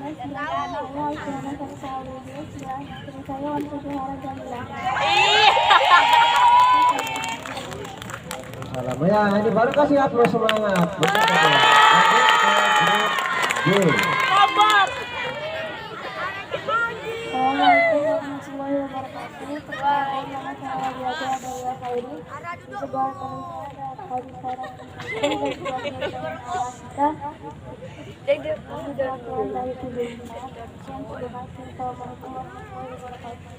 Salam ya, ini baru kasih upload semangat.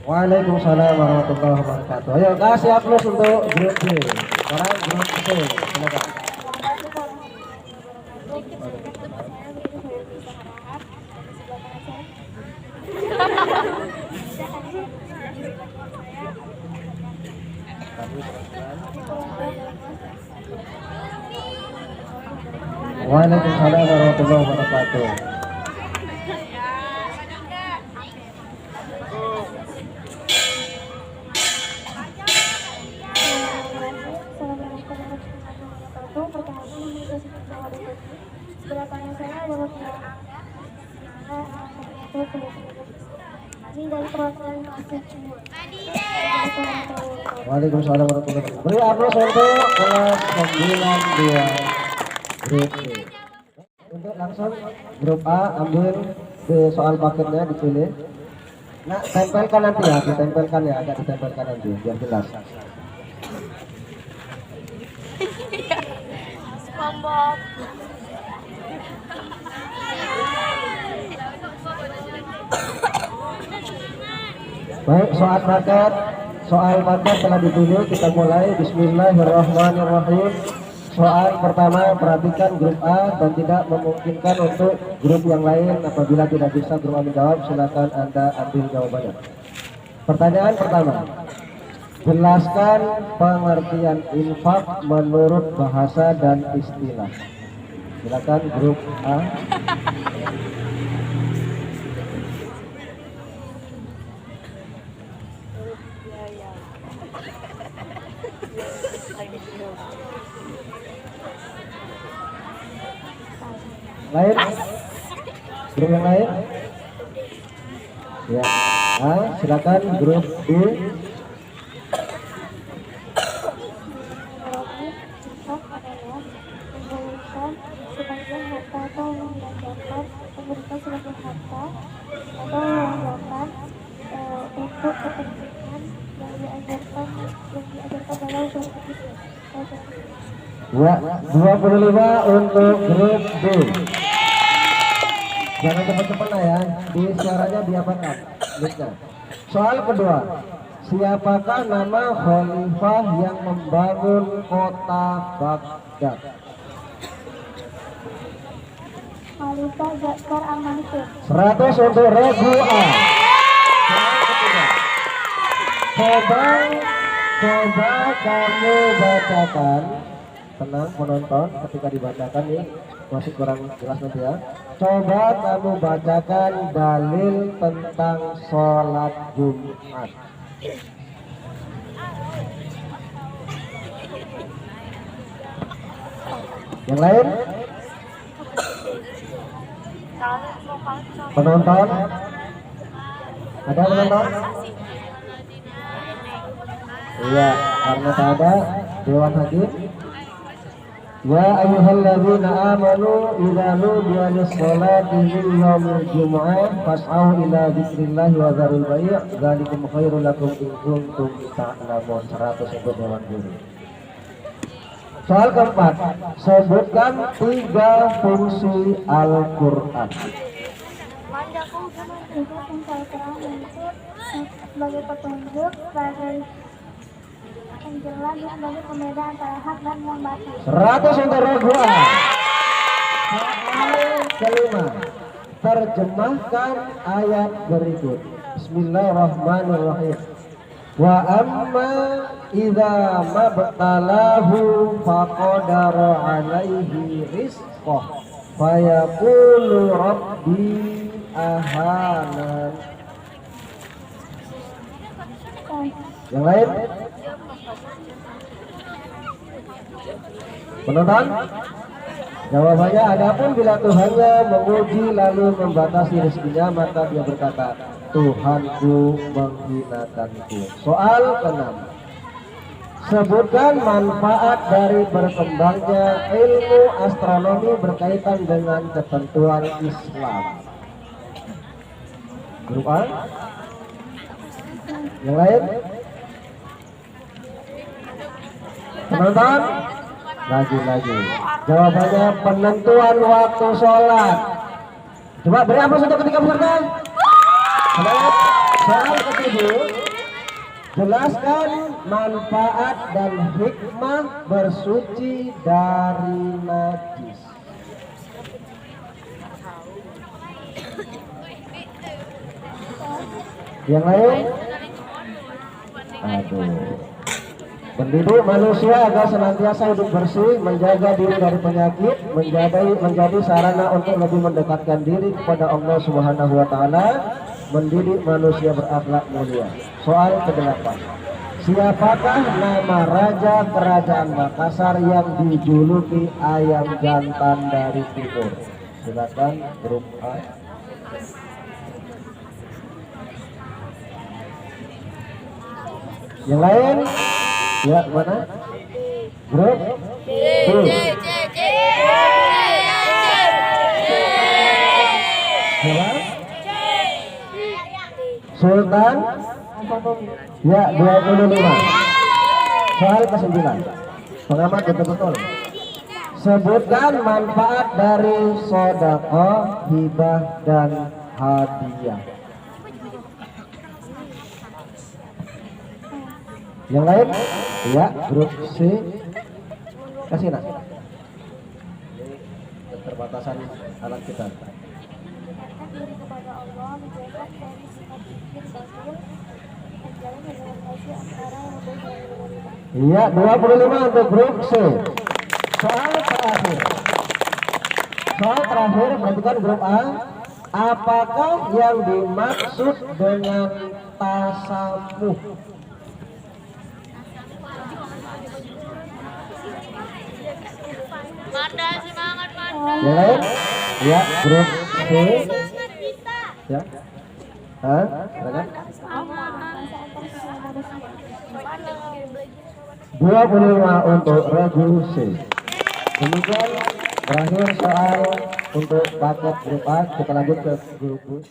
Waalaikumsalam warahmatullahi wabarakatuh. Ayo kasih upload untuk grup B. Sekarang grup C, silakan. Waalaikumsalam warahmatullahi wabarakatuh. Waalaikumsalam warahmatullahi wabarakatuh. Beri aplaus untuk kelas 92 grup C. Untuk langsung grup A ambil di soal paketnya dipilih. Nah, tempelkan nanti ya, ditempelkan ya, agak ditempelkan nanti biar jelas. Baik, soal paket telah dipilih, kita mulai. Bismillahirrahmanirrahim. Soal pertama, perhatikan grup A dan tidak memungkinkan untuk grup yang lain. Apabila tidak bisa grup A menjawab, silakan Anda ambil jawabannya. Pertanyaan pertama, jelaskan pengertian infak menurut bahasa dan istilah. Silakan grup A. Lain? Grup yang lain? Ya. Nah, silakan grup B. Ya, 25 untuk grup B. Jangan cepat-cepat ya, di suaranya diapakan? Soal kedua, siapakah nama khalifah yang membangun kota Baghdad? Khalifah Ja'far al-Mansur. 100 untuk regu A. Coba kamu bacakan, tenang penonton, ketika dibacakan nih masih kurang jelas nanti ya. Coba kamu bacakan dalil tentang sholat Jumat. Yang lain? Penonton? Ada penonton? Iya, karena tak ada Dewan Hakim. Ya ayyuhalladzina amanu idza nudiya lis-sholati min yaumil jumu'ah fas'au ila dzikrillahi wa dzarul bai' dzalikum khairul lakum in kuntum ta'lamun. 100 untuk Dewan Guru. Soal keempat, sebutkan 3 fungsi Al-Qur'an. Sebagai petunjuk, sebagai penjelas, sebagai pembeda antara hak dan yang batil. 100 untuk Ragua. Soal kelima, terjemahkan ayat berikut. Bismillahirrahmanirrahim. Wa amma idza mabtalahu faqadara alaihi rizqah fayaqulu rabbi ahanan. Yang lain? Penonton? Jawabannya, adapun bila Tuhannya memuji lalu membatasi rezekinya, maka dia berkata, Tuhanku menghinakanku. Soal ke-6. Sebutkan manfaat dari berkembangnya ilmu astronomi berkaitan dengan ketentuan Islam. Grup A. Yang lain? Penonton? Lagi. Jawabannya penentuan waktu sholat. Coba beri aplaus untuk ketiga peserta. Soal ke-7. Jelaskan manfaat dan hikmah bersuci dari najis. Yang lain? Aduh. Mendidik manusia agar senantiasa hidup bersih, menjaga diri dari penyakit, menjadi sarana untuk lebih mendekatkan diri kepada Allah Subhanahu wa taala, mendidik manusia berakhlak mulia. Soal ke-8. Siapakah nama raja kerajaan Makassar yang dijuluki ayam jantan dari timur? Silakan grup A. Yang lain? Ya, mana? Grup B. Sultan? Ya, 25. Soal ke-9. Pengamat betul-betul. Sebutkan manfaat dari sedekah, hibah, dan hadiah. Yang lain? Ya, grup C. Kasih nak. Ini keterbatasan alat kita. Iya, 25 untuk grup C. Soal terakhir perhatikan grup A. Apakah yang dimaksud dengan tasawuf? Manda, semangat Manda. Yang lain? Ya, grup C. Ya. Hah? Silakan. 25 untuk regu C. Demikian berakhir soal untuk paket grup A. Kita lanjut ke grup B.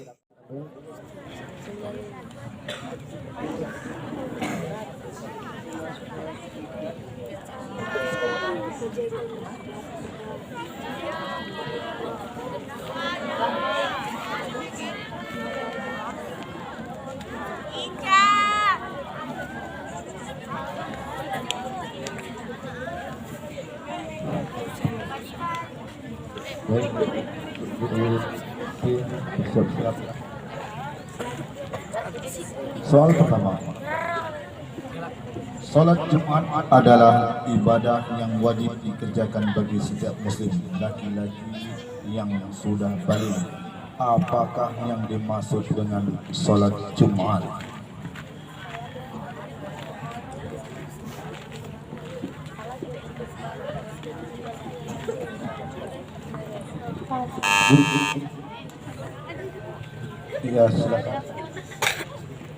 Soal pertama. Salat Jumat adalah ibadah yang wajib dikerjakan bagi setiap muslim laki-laki yang sudah balik. Apakah yang dimaksud dengan salat Jumat? Ya, silakan.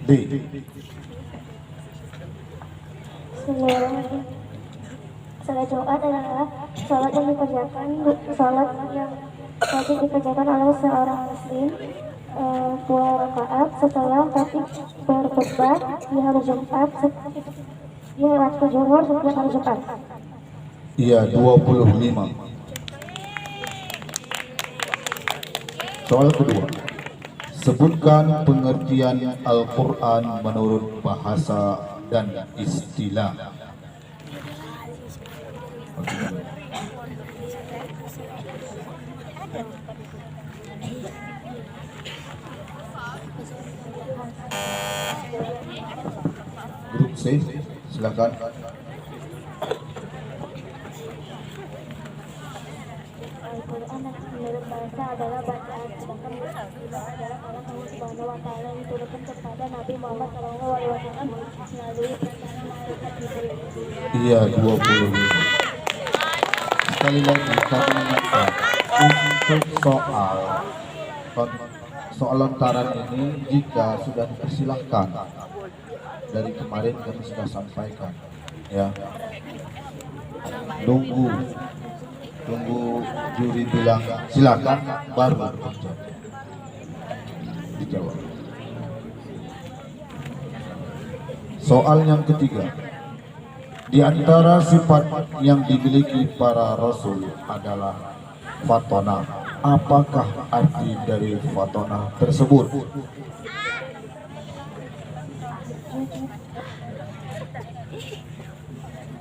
D. Salat Jumat adalah salat yang dikerjakan oleh seorang muslim 2 rakaat setelah berkhutbah di hari Jumat di waktu zuhur setiap hari Jumat. Iya, 25. Soal kedua. Sebutkan pengertian Al-Quran menurut bahasa dan istilah. Grup C, silakan. Al-Quran menurut bahasa adalah bacaan, sedangkan istilah adalah kalam Allah Subhanahu wa taala yang diturunkan kepada Nabi Muhammad SAW melalui perkataan malaikat Jibril. Iya, 20. sekali lagi kami ingatkan untuk soal lontaran ini jika sudah dipersilahkan dari kemarin kami sudah sampaikan ya, tunggu juri bilang silakan baru dijawab. Soal yang ketiga, di antara sifat yang dimiliki para rasul adalah fatona. Apakah arti dari fatona tersebut?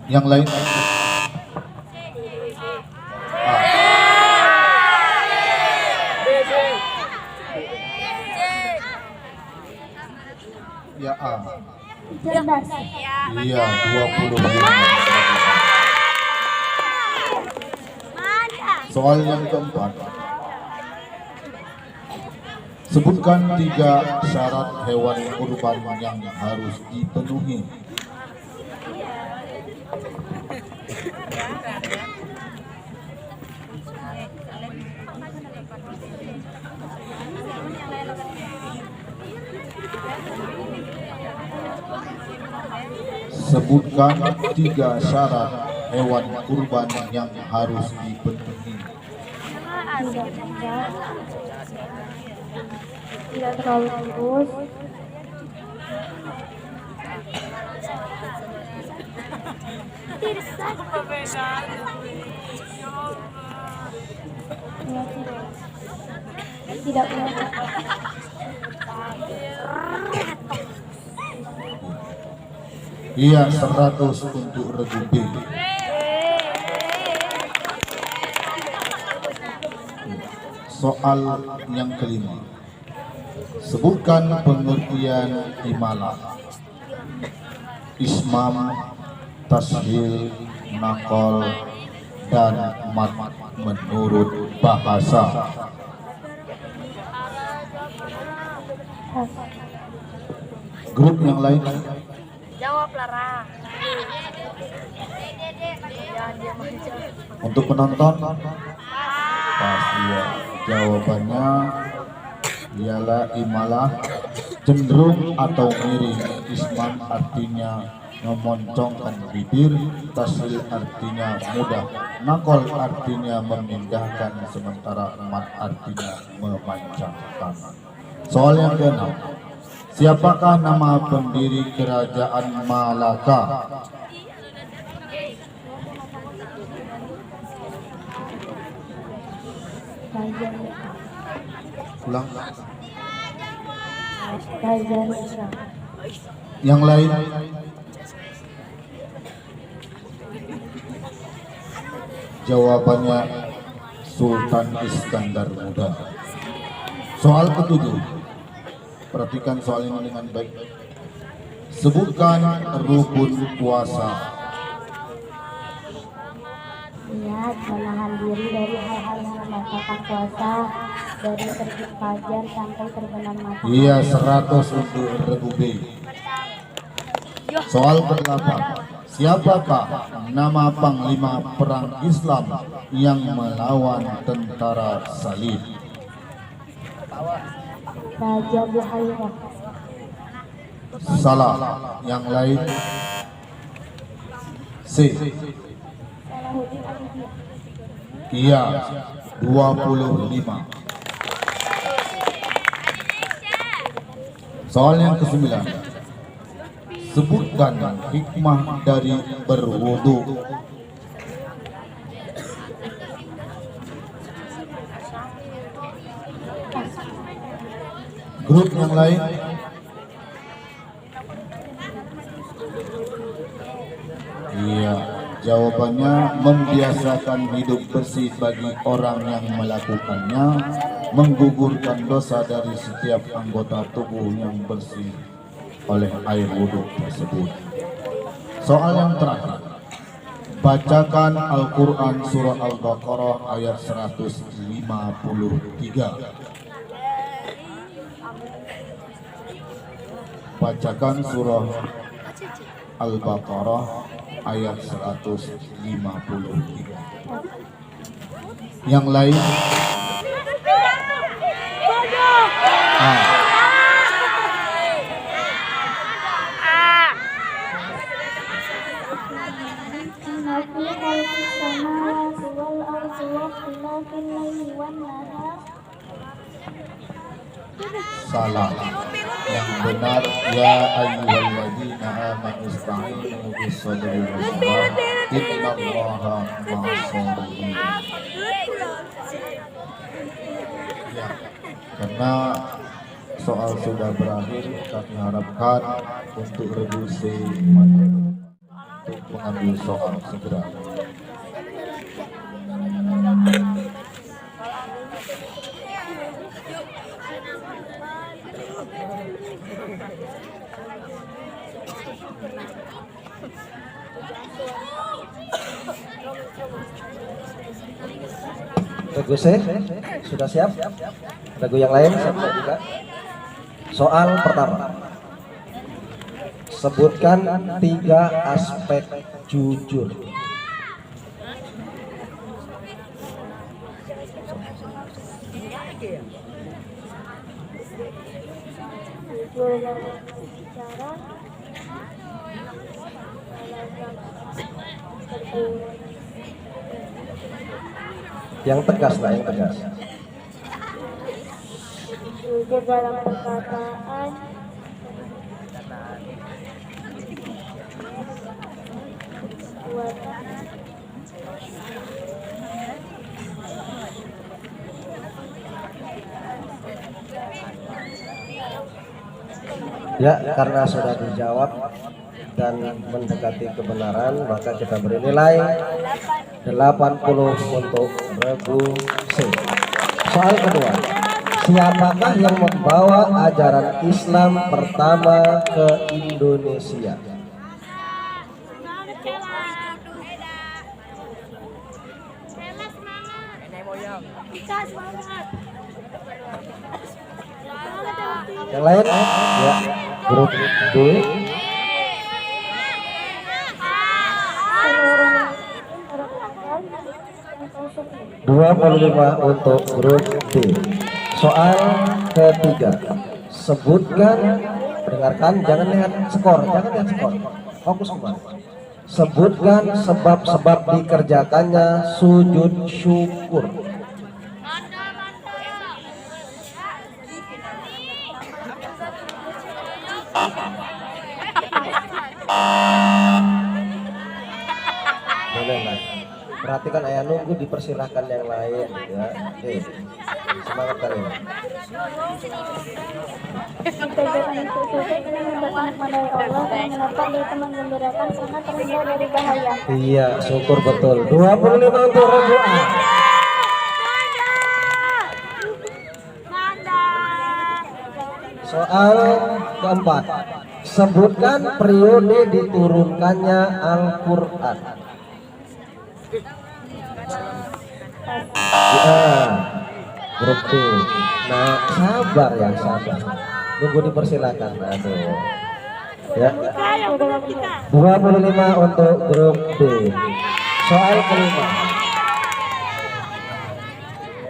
Yang lain? Ya A. Cerdas. Iya, 25. Soal yang keempat, sebutkan 3 syarat hewan kurban yang harus dipenuhi. Sebutkan 3 syarat hewan kurban yang harus dipenuhi. Tidak besar, tidak terlalu kurus, tidak punya Iya, 100 untuk regu B. Soal yang kelima, sebutkan pengertian imala, ismam, tashil, nakol, dan mat menurut bahasa. Grup yang lain? Jawab Lara. Untuk penonton, pasti ya. Jawabannya ialah imalah, cenderung atau miring. Ismam artinya memoncongkan bibir, tasil artinya mudah, nakol artinya memindahkan, sementara mat artinya memanjangkan. Soal yang keenam, siapakah nama pendiri kerajaan Malaka? Ulang. Yang lain? Jawabannya Sultan Iskandar Muda. Soal ketujuh, perhatikan soal ini dengan baik. Sebutkan rukun puasa. niat menahan diri dari hal-hal yang membatalkan puasa dari terbit fajar sampai terbenam matahari. Iya, 100 untuk regu B. Soal ke-8, siapakah nama panglima perang Islam yang melawan tentara Salib? Raja Buhairah. Salah. Yang lain? C. Salahuddin Ayyubi. Iya, 25. Soal yang ke-9, sebutkan hikmah dari berwudu. Grup yang lain? Iya, jawabannya membiasakan hidup bersih bagi orang yang melakukannya, menggugurkan dosa dari setiap anggota tubuh yang bersih oleh air wudhu tersebut. Soal yang terakhir, bacakan Al-Quran surah Al-Baqarah ayat 153. Bacakan surah Al-Baqarah ayat 153. Yang lain? Salah. Yang benar, ya ayyuhalladzina amanu ista'inu bis-sabri was-salah innallaha ma'as-sabirin. Ya, karena soal sudah berakhir, kami harapkan untuk reduksi untuk mengambil soal segera. Teguh sudah siap? Teguh yang lain siap juga? Soal pertama. Sebutkan 3 aspek jujur. Jujur dalam berbicara, Yang tegas lah, yang tegas. jujur dalam perkataan, perbuatan, Ya, karena sudah dijawab dan mendekati kebenaran, maka kita beri nilai 80 untuk regu C. Soal kedua, siapakah yang membawa ajaran Islam pertama ke Indonesia? Yang lain? Ya, grup D. seluruh 25 untuk grup D. Soal ketiga, sebutkan, dengarkan, jangan lihat skor, fokus kemana? Sebutkan sebab-sebab dikerjakannya sujud syukur. Boleh lah. Perhatikan ayah nunggu, dipersilahkan yang lain ya. Oke, semangat kalian. Dikerjakan untuk sujud ini mendatangkan kepada Allah dan mendapat dari teman gembirakan sangat terhindar dari bahaya. Iya, syukur betul. 25 untuk regu A. Soal keempat, sebutkan periode diturunkannya Al-Quran. Ya, grup B. Nah, sabar ya, sabar. Nunggu dipersilakan. Aduh. Ya. 25 untuk grup B. Soal kelima.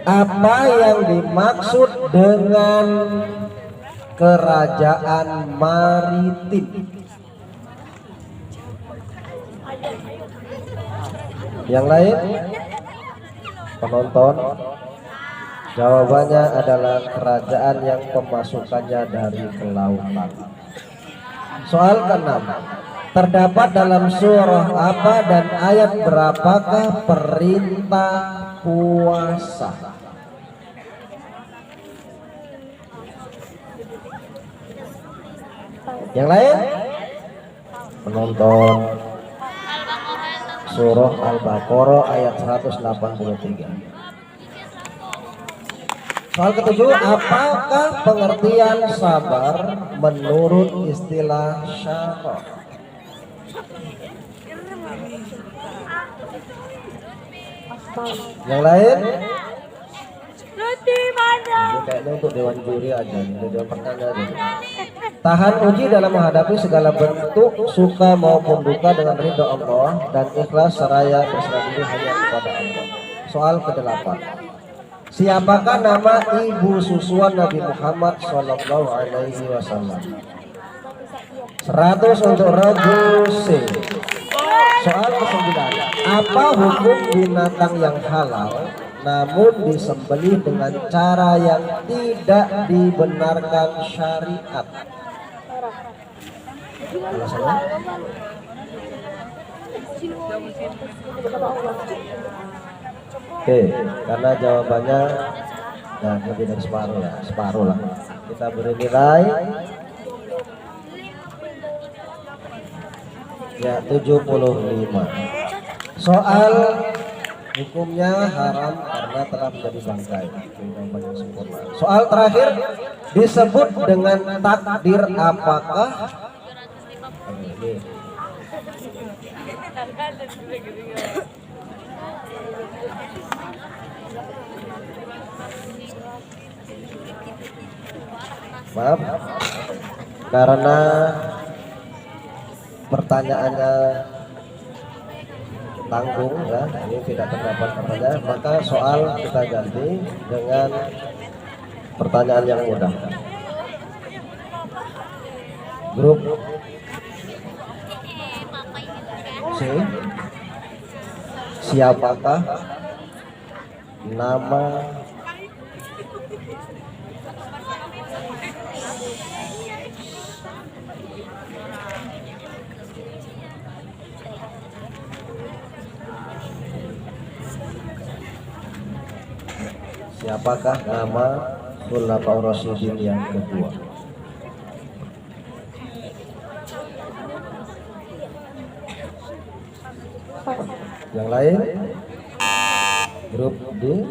Apa yang dimaksud dengan kerajaan maritim? Yang lain? Penonton, jawabannya adalah kerajaan yang pemasukannya dari kelautan. Soal ke-6, terdapat dalam surah apa dan ayat berapakah perintah puasa? Yang lain? Penonton, surah Al-Baqarah ayat 183. Soal ke-7, apakah pengertian sabar menurut istilah syarah? Yang lain? Ini kayaknya untuk dewan juri aja, dewan pertanyaan. Tahan uji dalam menghadapi segala bentuk suka maupun duka dengan ridho Allah dan ikhlas seraya berserah diri hanya kepada Allah. Soal ke-8. Siapakah nama ibu susuan Nabi Muhammad Shallallahu Alaihi Wasallam? 100 untuk regu C. Soal ke-9. Apa hukum binatang yang halal namun disembelih dengan cara yang tidak dibenarkan syariat? Alasannya? Oke, karena jawabannya lebih dari separuh ya, separuh lah. Kita beri nilai ya 75. Soal hukumnya haram karena telah menjadi bangkai. Soal terakhir disebut dengan takdir apakah? Ini. Maaf karena pertanyaannya tanggung ya, ini tidak terdapat pertanyaan, maka soal kita ganti dengan pertanyaan yang mudah. Grup C, siapakah nama Khulafaur Rasyidin yang kedua? Yang lain? Grup D,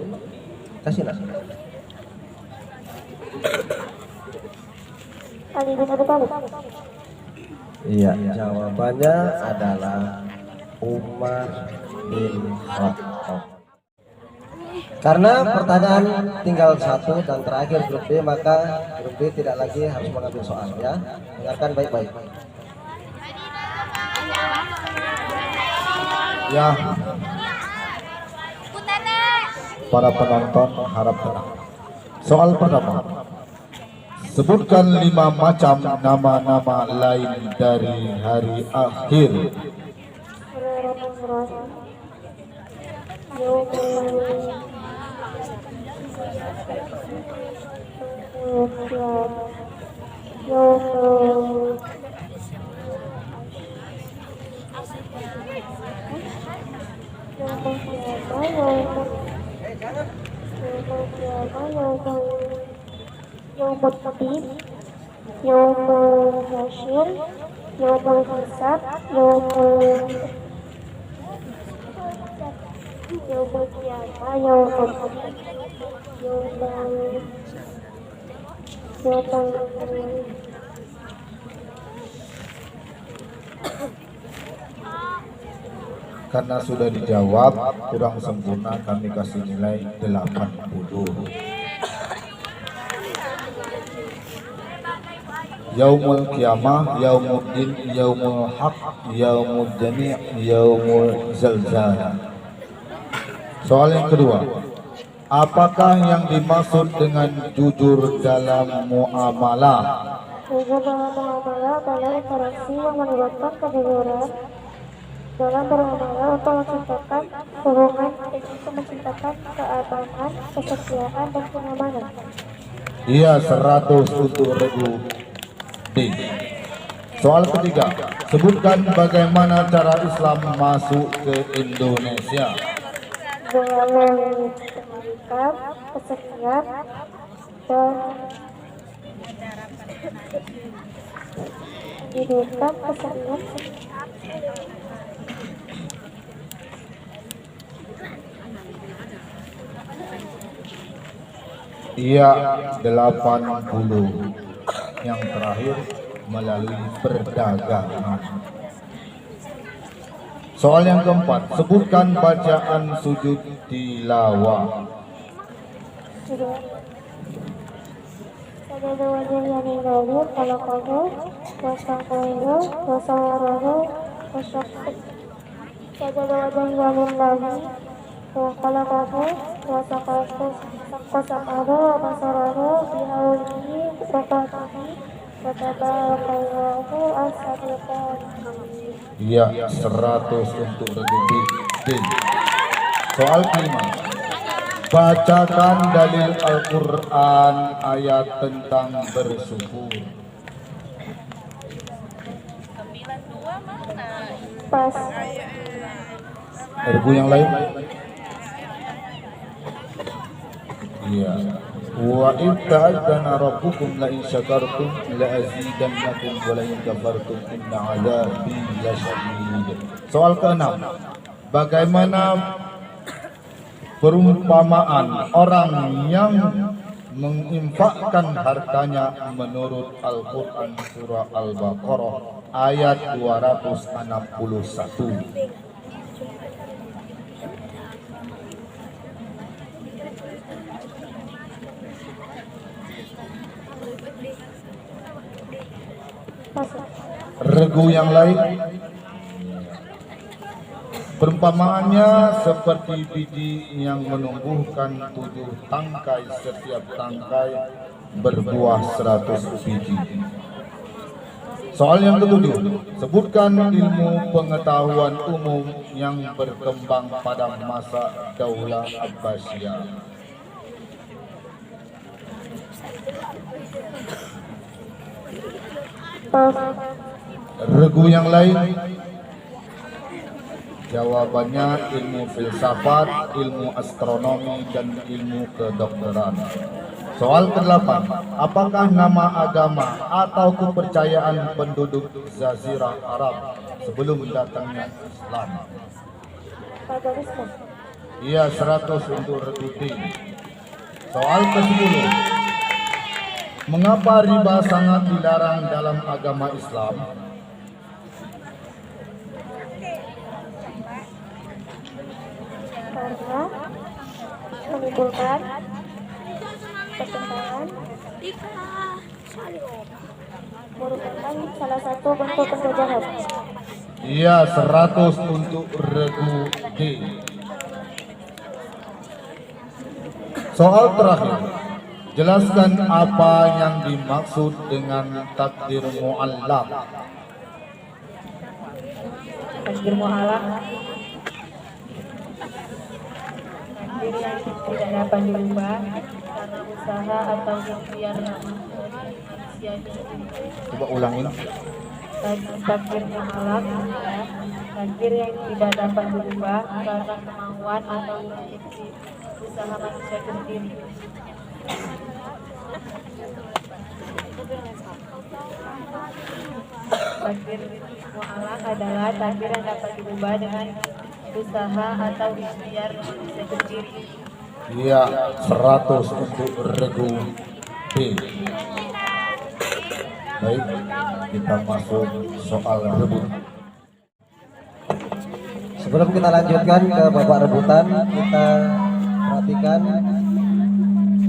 kasih lah. Ali bin Abi Thalib. Iya, jawabannya adalah Umar bin Khattab. Karena pertanyaan tinggal satu dan terakhir grup B, maka grup B tidak lagi harus mengambil soal ya. Dengarkan baik-baik. Ya, para penonton harap tenang. Soal pertama, sebutkan 5 macam nama-nama lain dari hari akhir. Yaumuddin, Yaumul Hasyr, Yaumul Hisab, Yaumul Qiyamah, Yaumul Karena sudah dijawab kurang sempurna, kami kasih nilai 80. Yaumul Qiyamah, Yaumuddin, Yaumul Haq, Yaumul Jami', Yaumul Zalzal. Soal yang kedua, apakah yang dimaksud dengan jujur dalam muamalah? Jujur dalam muamalah adalah interaksi yang melibatkan kejujuran dalam bermuamalah untuk menciptakan hubungan untuk menciptakan keamanan, kesetiaan, dan kenyamanan. Iya, 100 untuk regu D. Soal ketiga, sebutkan bagaimana cara Islam masuk ke Indonesia. Melalui pendidikan, kesenian, dan kesenian. Iya, 80. Yang terakhir melalui perdagangan. Soal yang keempat, sebutkan bacaan sujud tilawah. Sajada wajah yang lalu, kalau kamu wasangkuilu, wasawarahu, wasyakut. Sajada wajah yang lalu, wa khalaqahu wa saqahu qasamahu wa basarahu bihaulihi wa qatihi wa tabarakallahu ahsanul khaliqin. Ya, 100 untuk Regu B. Soal kelima. Bacakan dalil Al-Quran ayat tentang bersyukur. 92 mana? Pas. Regu yang lain? Iya. Wa idh ta'adzana rabbukum la in syakartum la azidannakum wa la in kafartum inna 'adzabi lasyadid. Soal ke-6. Bagaimana perumpamaan orang yang menginfakkan hartanya menurut Al-Quran surah Al-Baqarah ayat 261. Pas. Regu yang lain? Perumpamaannya seperti biji yang menumbuhkan 7 tangkai, setiap tangkai berbuah 100 biji. Soal yang ke-7, sebutkan ilmu pengetahuan umum yang berkembang pada masa Daulah Abbasiyah. Pas. Regu yang lain? Jawabannya ilmu filsafat, ilmu astronomi, dan ilmu kedokteran. Soal ke-8, apakah nama agama atau kepercayaan penduduk Jazirah Arab sebelum datangnya Islam? Paganisme. Iya, 100 untuk Regu D. Soal ke-10, mengapa riba sangat dilarang dalam agama Islam? Karena menimbulkan pertentangan, merupakan salah satu bentuk penjajahan. Iya, 100 untuk Regu D. Soal terakhir, jelaskan apa yang dimaksud dengan takdir mu'allaq. Takdir mu'allaq, takdir yang tidak dapat dirubah karena usaha atau ikhtiar manusia. Coba ulangin. Takdir mu'allaq, takdir yang tidak dapat dirubah karena kemauan atau usaha manusia sendiri. Takdir mu'allaq adalah takdir yang dapat dirubah dengan usaha atau ikhtiar manusia sendiri. Iya, 100 untuk Regu B. Baik, kita masuk soal rebut. Sebelum kita lanjutkan ke babak rebutan, kita perhatikan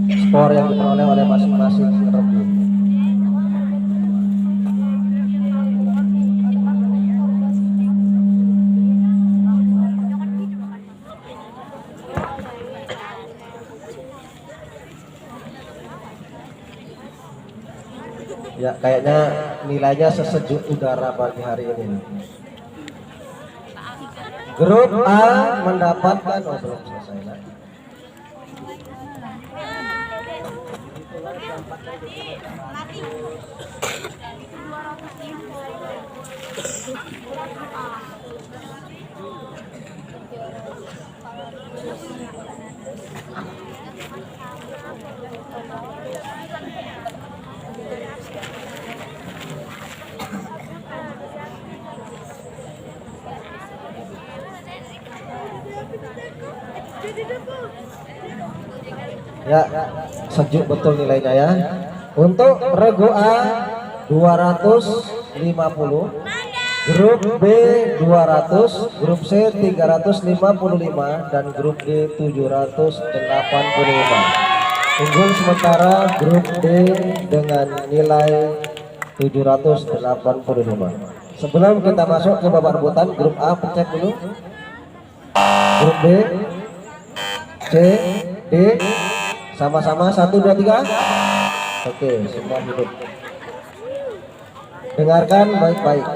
skor yang diperoleh oleh masing-masing regu. Ya, kayaknya nilainya sesejuk udara pagi hari ini. Grup A mendapatkan, oh belum selesai lagi. Ya, sejuk betul nilainya ya. Untuk regu A 250, grup B 200, grup C 355 dan grup D 785. Unggul sementara grup D dengan nilai 785. Sebelum kita masuk ke babak rebutan, grup A pencet dulu. Grup B C, D, sama-sama 1, 2, 3. Oke, semua hidup. Dengarkan baik-baik.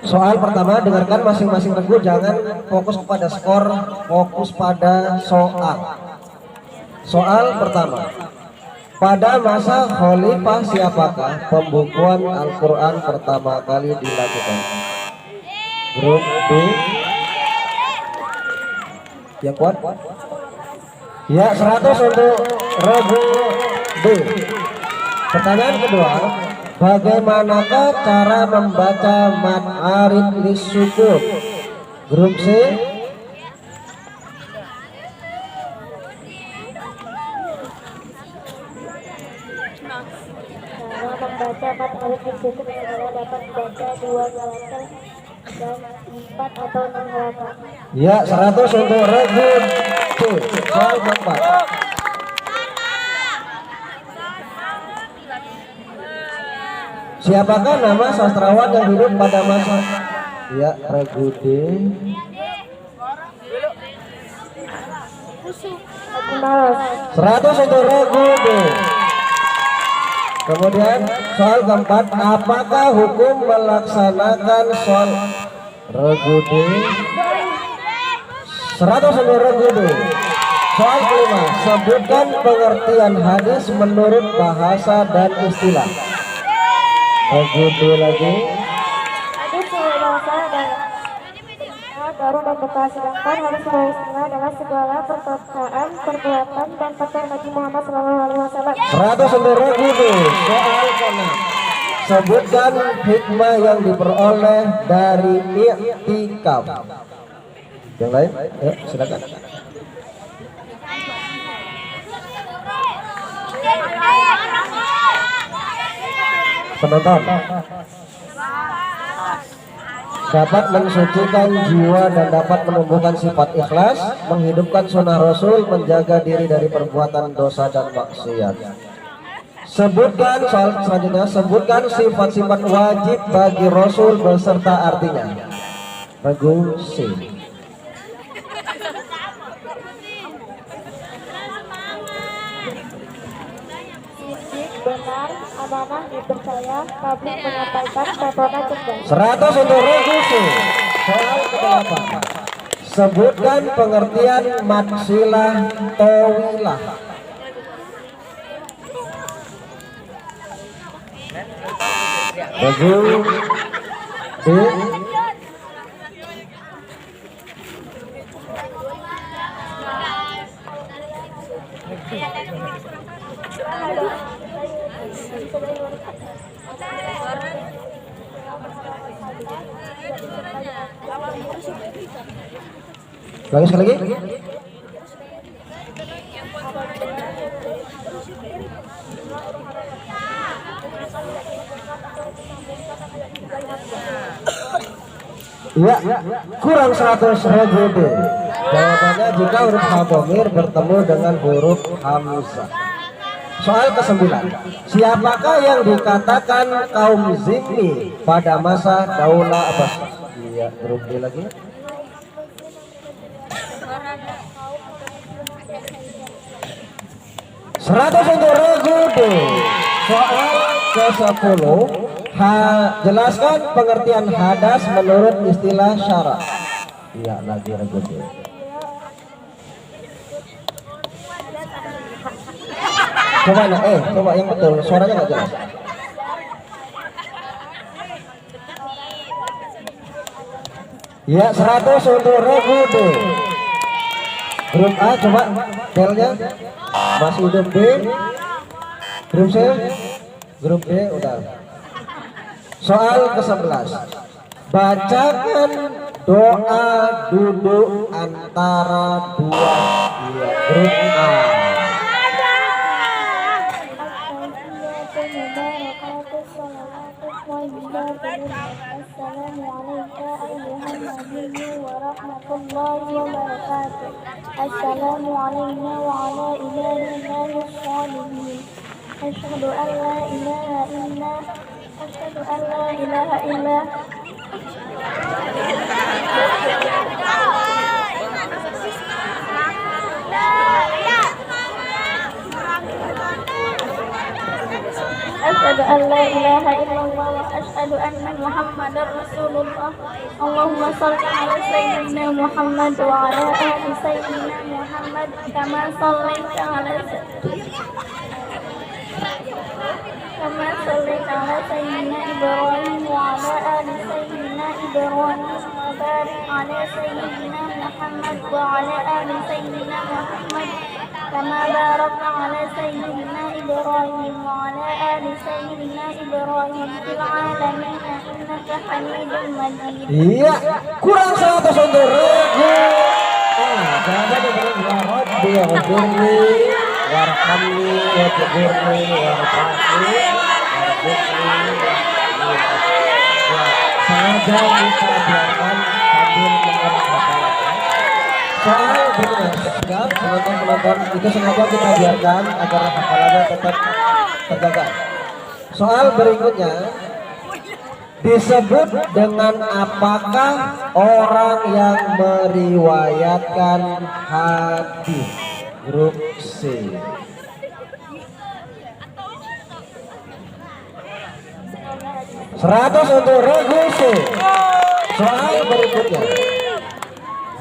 Soal pertama, dengarkan masing-masing regu, jangan fokus kepada skor, fokus pada soal. Soal pertama, pada masa Khalifah siapakah pembukuan Al-Quran pertama kali dilakukan? Grup B. Yang kuat? Ya, 100 untuk regu B. Pertanyaan kedua, bagaimanakah cara membaca mad arid lisukun? Grup C. Cara membaca mad arid lisukun adalah dapat membaca 2 halaman dan 4 atau 6 halaman. Ya, 100 untuk regu C. Soal keempat, siapakah nama sastrawan yang hidup pada masa? Ya, regu D. Haji Malas. 100 untuk regu D. Kemudian soal keempat, apakah hukum melaksanakan soal regu D? 100 untuk regu D. Soal kelima, sebutkan pengertian hadis menurut bahasa dan istilah. Regu D lagi. Hadis sebagai bahasa adalah baru dan bekas, sedangkan hadis sebagai istilah adalah segala perkataan, perbuatan, dan pakaian Nabi Muhammad SAW. 100 untuk regu D. Soal keenam, sebutkan hikmah yang diperoleh dari i'tikaf. Yang lain, ya silakan. Penonton, dapat mensucikan jiwa dan dapat menumbuhkan sifat ikhlas, menghidupkan sunnah Rasul, menjaga diri dari perbuatan dosa dan maksiat. Sebutkan soal selanjutnya, sebutkan sifat-sifat wajib bagi Rasul beserta artinya. Regu C. Benar, amanah, dipercaya, tablik, menyampaikan, pesona, cerdas. 100 untuk regu C. Soal ke-8, sebutkan pengertian maksilah tawilah. Regu D. Lagi sekali lagi. Ya, kurang 100 regu D. Jawabannya jika huruf Hadhamir bertemu dengan huruf Hamzah. Soal ke-9, siapakah yang dikatakan kaum Zimmi pada masa Daulah Abbasiyah? Iya, grup D lagi. Seratus untuk regu D. Soal ke-10, jelaskan pengertian hadas menurut istilah syara. Iya, lagi regu D. Coba coba yang betul, suaranya nggak jelas. Ya, 100 untuk regu D. Grup A, coba belnya masih hidup B. Grup C, Grup D udah. Soal ke-11. Bacakan doa duduk antara dua grup A. Assalamu alayna wa ala ibadillahi sholihin. Asyhadu an la ilaha illa Asyhadu an la ilaha illa Asyhadu an la ilaha illallah wa asyhadu anna Muhammadar Rasulullah. Allahumma shalli ala sayyidina Muhammad wa ala ali sayyidina Muhammad kama shallaita ala sayyidina Ibrahim wa ala ali sayyidina Ibrahim wa barik ala sayyidina Muhammad wa ala ali sayyidina Muhammad kama barakta ala sayyidina Ibrahim wa ala ali sayyidina Ibrahim fil alamin innaka Hamidum Majid. Iya, kurang 100 untuk regu. Jangan diberi ya Rabbi ya Rabbi warhamni wa jburni warhamni sengaja kita biarkan sambil mengenang hafalan. Soal berikutnya, penonton itu sengaja kita biarkan agar hafalannya tetap terjaga. Soal berikutnya disebut dengan apakah orang yang meriwayatkan hadis? Grup C. Seratus untuk regu C. Soal berikutnya,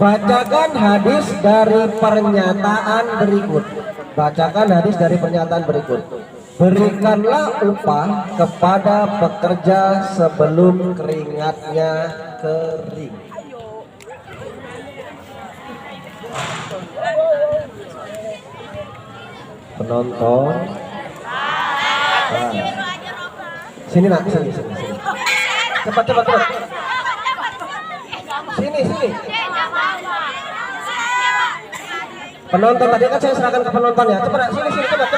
bacakan hadis dari pernyataan berikut. Bacakan hadis dari pernyataan berikut. Berikanlah upah kepada pekerja sebelum keringatnya kering. Penonton, sini nak, sini. Cepat. Sini. Penonton tadi kan saya serahkan ke penonton ya. Cepat, sini, cepat.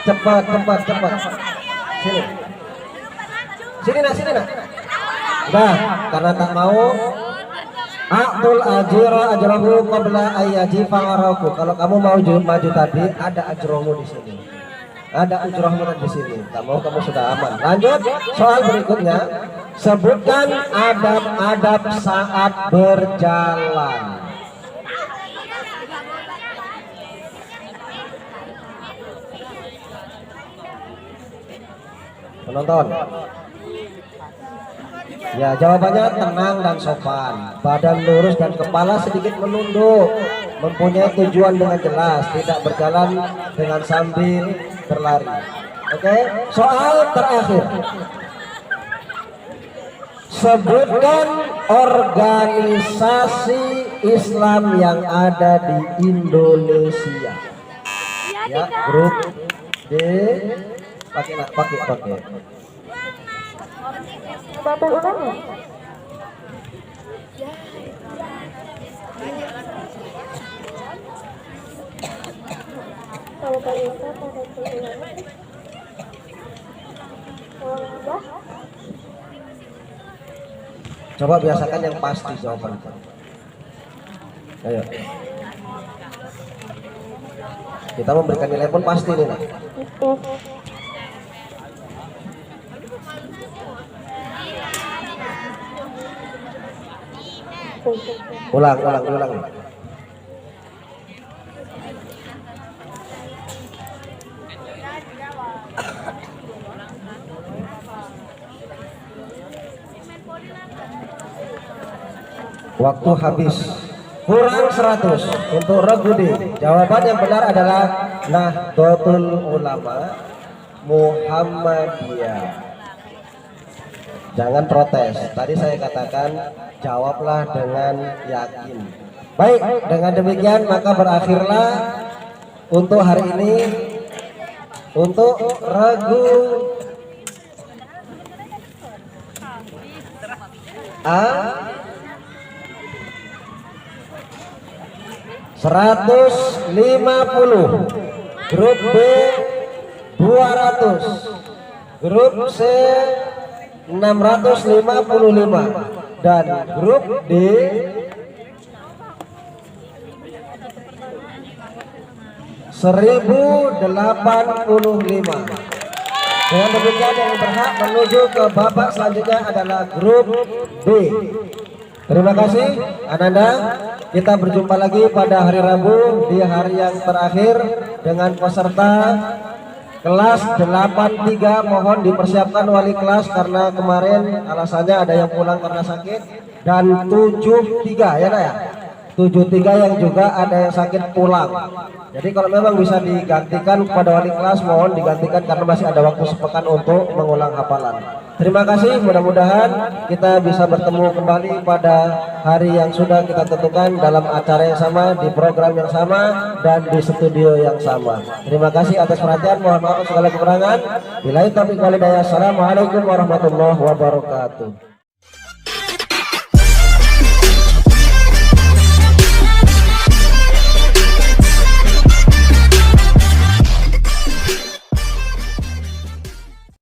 Cepat. Sini nak. Nah, karena tak mau A'tul ajira ajrahu qabla ayyaji fa'araku. Kalau kamu mau maju tadi, ada ajromu di sini. Ada ujrohmu di sini. Tak mau kamu sudah aman. Lanjut, soal berikutnya. Sebutkan adab-adab saat berjalan. Penonton. Ya, jawabannya tenang dan sopan, badan lurus dan kepala sedikit menunduk, mempunyai tujuan dengan jelas, tidak berjalan dengan sambil berlari. Oke, soal terakhir. Sebutkan organisasi Islam yang ada di Indonesia. Ya, grup D. Pakai. Bapak ulang ya? Kalau Balita pada tujuan udah. Coba biasakan yang pasti jawaban itu. Ayo. Kita memberikan nilai pun pasti nih. Ulang. Waktu habis. Kurang 100 untuk regu D. Jawaban yang benar adalah Nahdlatul Ulama Muhammadiyah. Jangan protes. Tadi saya katakan jawablah dengan yakin. Baik, dengan demikian maka berakhirlah untuk hari ini untuk regu A 150, grup B 200, grup C 655 dan grup D 1085. Dengan demikian yang berhak menuju ke babak selanjutnya adalah grup B. Terima kasih Ananda. Kita berjumpa lagi pada hari Rabu di hari yang terakhir dengan peserta kelas 83. Mohon dipersiapkan wali kelas karena kemarin alasannya ada yang pulang karena sakit, dan 73 ya Nak ya. 73 yang juga ada yang sakit pulang. Jadi kalau memang bisa digantikan kepada wali kelas, mohon digantikan karena masih ada waktu sepekan untuk mengulang hafalan. Terima kasih, mudah-mudahan kita bisa bertemu kembali pada hari yang sudah kita tentukan dalam acara yang sama, di program yang sama, dan di studio yang sama. Terima kasih atas perhatian, mohon maaf segala kekurangan. Billahi taufiq wal hidayah. Assalamualaikum warahmatullahi wabarakatuh.